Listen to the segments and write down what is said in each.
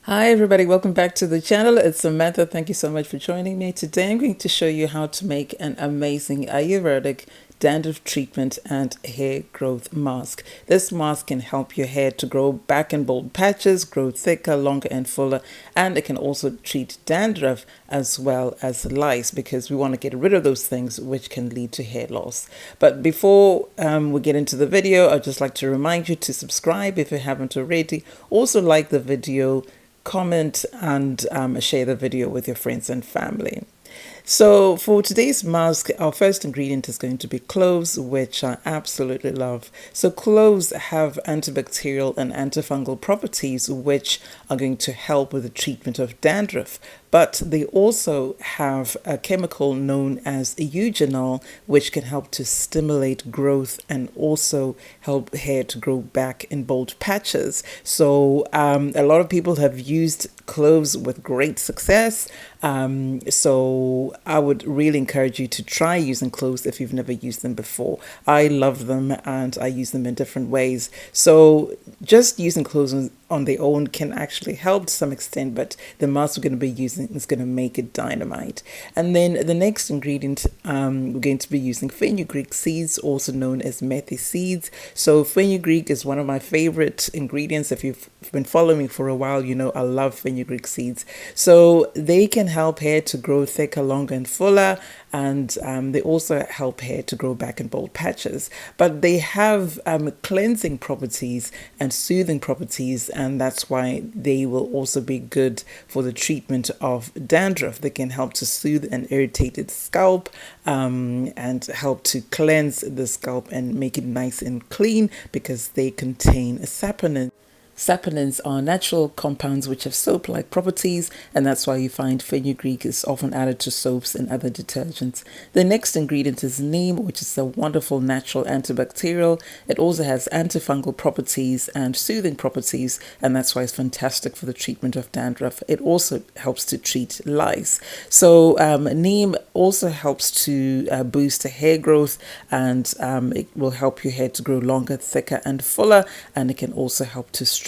Hi everybody, welcome back to the channel. It's Samantha. Thank you so much for joining me. Today I'm going to show you how to make an amazing Ayurvedic dandruff treatment and hair growth mask. This mask can help your hair to grow back in bold patches, grow thicker, longer and fuller, and it can also treat dandruff as well as lice because we want to get rid of those things which can lead to hair loss. But before we get into the video, I'd just like to remind you to subscribe if you haven't already. Also like the video, comment and share the video with your friends and family. So for today's mask, our first ingredient is going to be cloves, which I absolutely love. So cloves have antibacterial and antifungal properties, which are going to help with the treatment of dandruff. But they also have a chemical known as eugenol, which can help to stimulate growth and also help hair to grow back in bold patches. So a lot of people have used cloves with great success. So I would really encourage you to try using cloves if you've never used them before. I love them and I use them in different ways. So just using cloves on their own can actually help to some extent, but the mask we're going to be using is going to make it dynamite. And then the next ingredient, we're going to be using fenugreek seeds, also known as methi seeds. So fenugreek is one of my favorite ingredients. If you've been following me for a while, you know I love fenugreek seeds. So they can help hair to grow thicker, longer and fuller, and they also help hair to grow back in bold patches. But they have cleansing properties and soothing properties, and that's why they will also be good for the treatment of dandruff. They can help to soothe an irritated scalp and help to cleanse the scalp and make it nice and clean because they contain saponin. Saponins are natural compounds which have soap-like properties, and that's why you find fenugreek is often added to soaps and other detergents. The next ingredient is neem, which is a wonderful natural antibacterial. It also has antifungal properties and soothing properties, and that's why it's fantastic for the treatment of dandruff. It also helps to treat lice. So neem also helps to boost the hair growth, and it will help your hair to grow longer, thicker and fuller, and it can also help to strengthen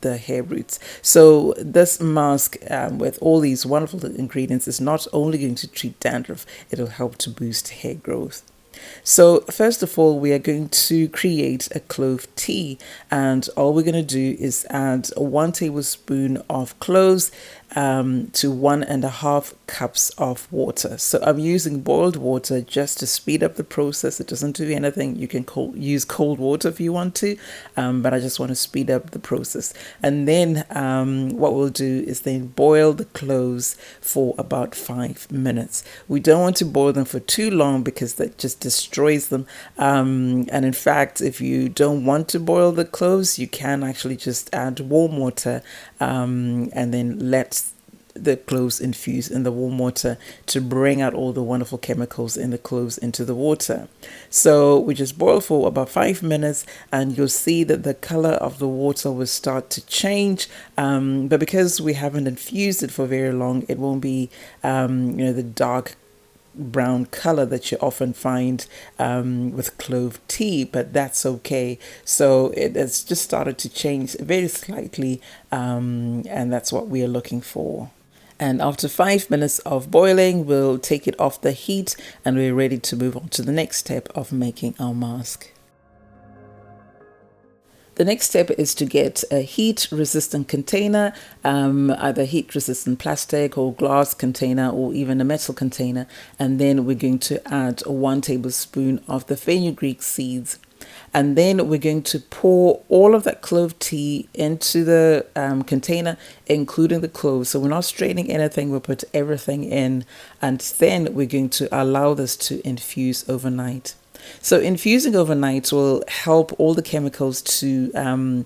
the hair roots. So this mask with all these wonderful ingredients is not only going to treat dandruff, it'll help to boost hair growth. So first of all, we are going to create a clove tea, and all we're going to do is add 1 tablespoon of cloves to 1.5 cups of water. So I'm using boiled water just to speed up the process. It doesn't do anything. You can use cold water if you want to, but I just want to speed up the process. And then what we'll do is then boil the cloves for about 5 minutes. We don't want to boil them for too long because that just destroys them. And in fact, if you don't want to boil the cloves, you can actually just add warm water and then let the cloves infuse in the warm water to bring out all the wonderful chemicals in the cloves into the water. So we just boil for about 5 minutes, and you'll see that the color of the water will start to change. But because we haven't infused it for very long, it won't be the dark brown color that you often find with clove tea, but that's okay. So it has just started to change very slightly, and that's what we are looking for. And after 5 minutes of boiling, we'll take it off the heat and we're ready to move on to the next step of making our mask. The next step is to get a heat-resistant container, either heat-resistant plastic or glass container or even a metal container. And then we're going to add 1 tablespoon of the fenugreek seeds. And then we're going to pour all of that clove tea into the container, including the cloves. So we're not straining anything, we'll put everything in. And then we're going to allow this to infuse overnight. So infusing overnight will help all the chemicals to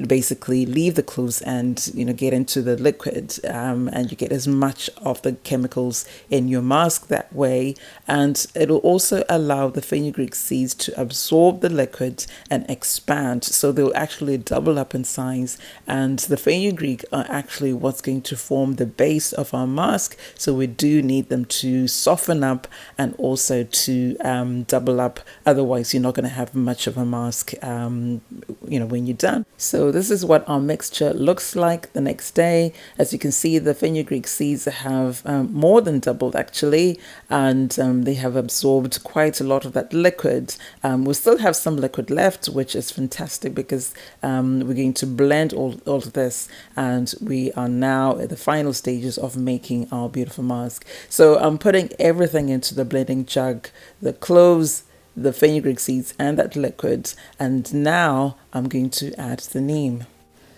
basically leave the cloves and get into the liquid, and you get as much of the chemicals in your mask that way. And it'll also allow the fenugreek seeds to absorb the liquid and expand, so they'll actually double up in size. And the fenugreek are actually what's going to form the base of our mask, so we do need them to soften up and also to double up. Otherwise you're not going to have much of a mask when you're done. So this is what our mixture looks like the next day. As you can see, the fenugreek seeds have more than doubled actually, and they have absorbed quite a lot of that liquid. We still have some liquid left, which is fantastic because we're going to blend all of this, and we are now at the final stages of making our beautiful mask. So I'm putting everything into the blending jug, the cloves, the fenugreek seeds and that liquid, and now I'm going to add the neem.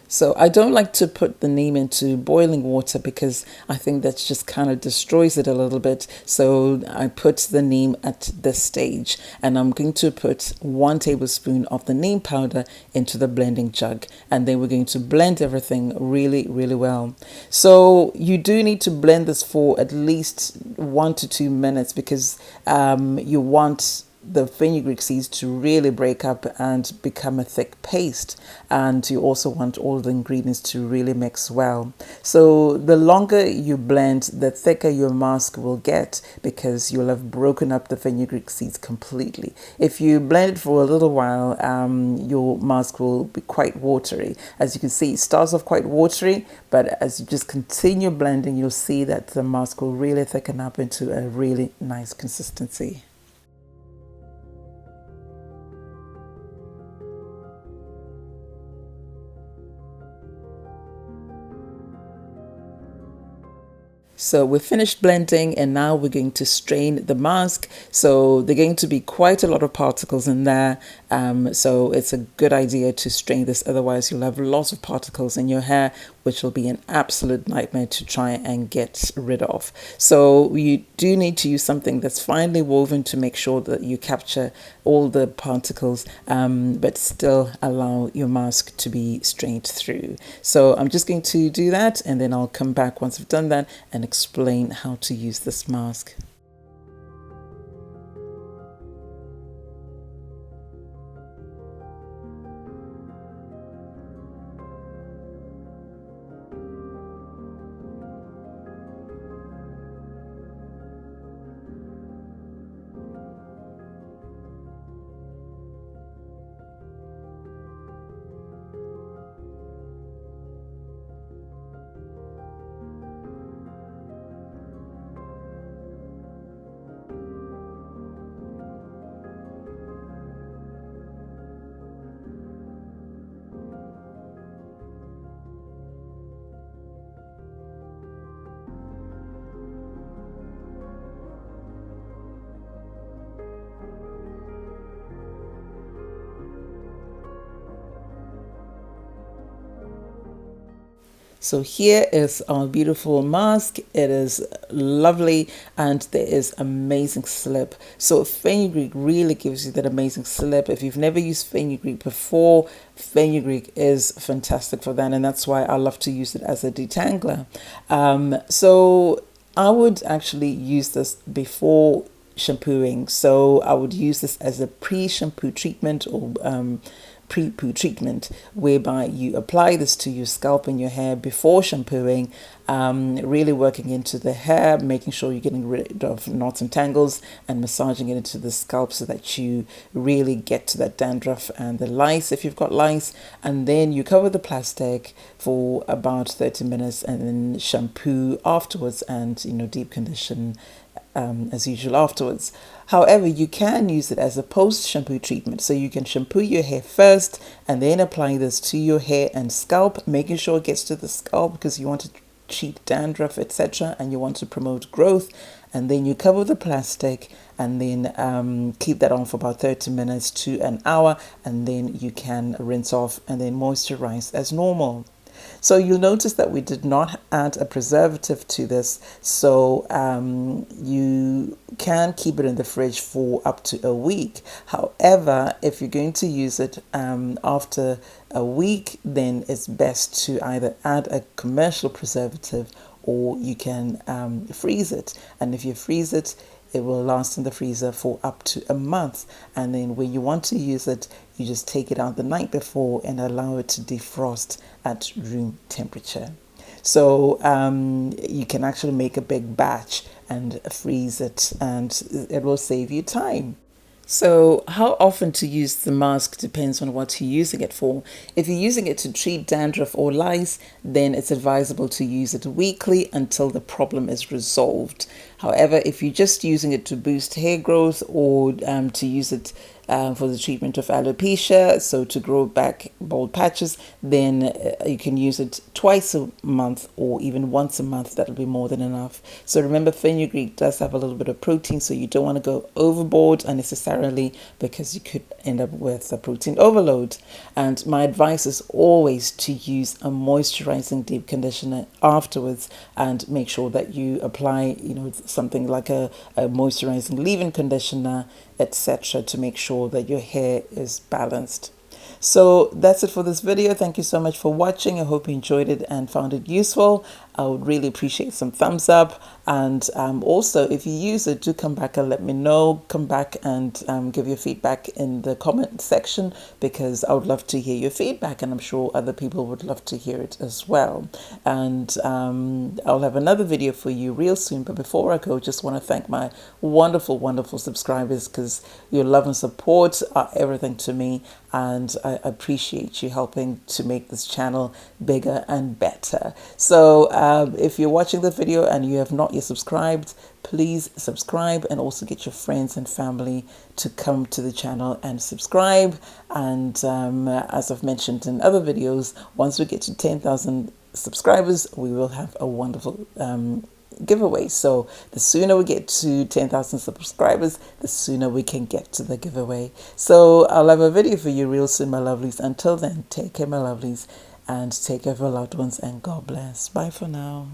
So I don't like to put the neem into boiling water because I think that just kind of destroys it a little bit. So I put the neem at this stage, and I'm going to put 1 tablespoon of the neem powder into the blending jug, and then we're going to blend everything really, really well. So you do need to blend this for at least 1 to 2 minutes because you want the fenugreek seeds to really break up and become a thick paste, and you also want all the ingredients to really mix well. So the longer you blend, the thicker your mask will get because you'll have broken up the fenugreek seeds completely. If you blend it for a little while, your mask will be quite watery. As you can see, it starts off quite watery, but as you just continue blending, you'll see that the mask will really thicken up into a really nice consistency. So we're finished blending, and now we're going to strain the mask. So there are going to be quite a lot of particles in there. So it's a good idea to strain this. Otherwise, you'll have lots of particles in your hair, which will be an absolute nightmare to try and get rid of. So you do need to use something that's finely woven to make sure that you capture all the particles, but still allow your mask to be strained through. So I'm just going to do that, and then I'll come back once I've done that and explain how to use this mask. So here is our beautiful mask. It is lovely, and there is amazing slip. So fenugreek really gives you that amazing slip. If you've never used fenugreek before, fenugreek is fantastic for that, and that's why I love to use it as a detangler. So I would actually use this before shampooing. So I would use this as a pre-shampoo treatment or pre-poo treatment, whereby you apply this to your scalp and your hair before shampooing, really working into the hair, making sure you're getting rid of knots and tangles, and massaging it into the scalp so that you really get to that dandruff and the lice if you've got lice. And then you cover the plastic for about 30 minutes and then shampoo afterwards, and deep condition as usual afterwards. However, you can use it as a post-shampoo treatment. So you can shampoo your hair first and then apply this to your hair and scalp, making sure it gets to the scalp because you want to treat dandruff, etc., and you want to promote growth. And then you cover the plastic and then keep that on for about 30 minutes to an hour, and then you can rinse off and then moisturize as normal. So you'll notice that we did not add a preservative to this, so you can keep it in the fridge for up to a week. However, if you're going to use it after a week, then it's best to either add a commercial preservative or you can freeze it. And if you freeze it, it will last in the freezer for up to a month. And then when you want to use it, you just take it out the night before and allow it to defrost at room temperature. So you can actually make a big batch and freeze it, and it will save you time. So how often to use the mask depends on what you're using it for. If you're using it to treat dandruff or lice, then it's advisable to use it weekly until the problem is resolved. However, if you're just using it to boost hair growth or to use it for the treatment of alopecia, so to grow back bald patches, then you can use it twice a month or even once a month. That'll be more than enough. So remember, fenugreek does have a little bit of protein, so you don't want to go overboard unnecessarily because you could end up with a protein overload. And my advice is always to use a moisturizing deep conditioner afterwards, and make sure that you apply, something like a moisturizing leave-in conditioner, etc., to make sure that your hair is balanced. So that's it for this video. Thank you so much for watching. I hope you enjoyed it and found it useful. I would really appreciate some thumbs up. And also, if you use it, do come back and let me know. Come back and give your feedback in the comment section, because I would love to hear your feedback, and I'm sure other people would love to hear it as well. And I'll have another video for you real soon. But before I go, just want to thank my wonderful, wonderful subscribers, because your love and support are everything to me. And I appreciate you helping to make this channel bigger and better. So if you're watching the video and you have not yet subscribed, please subscribe, and also get your friends and family to come to the channel and subscribe. And as I've mentioned in other videos, once we get to 10,000 subscribers, we will have a wonderful giveaway. So the sooner we get to 10,000 subscribers, the sooner we can get to the giveaway. So I'll have a video for you real soon, my lovelies. Until then, take care, my lovelies, and take care of your loved ones, and God bless. Bye for now.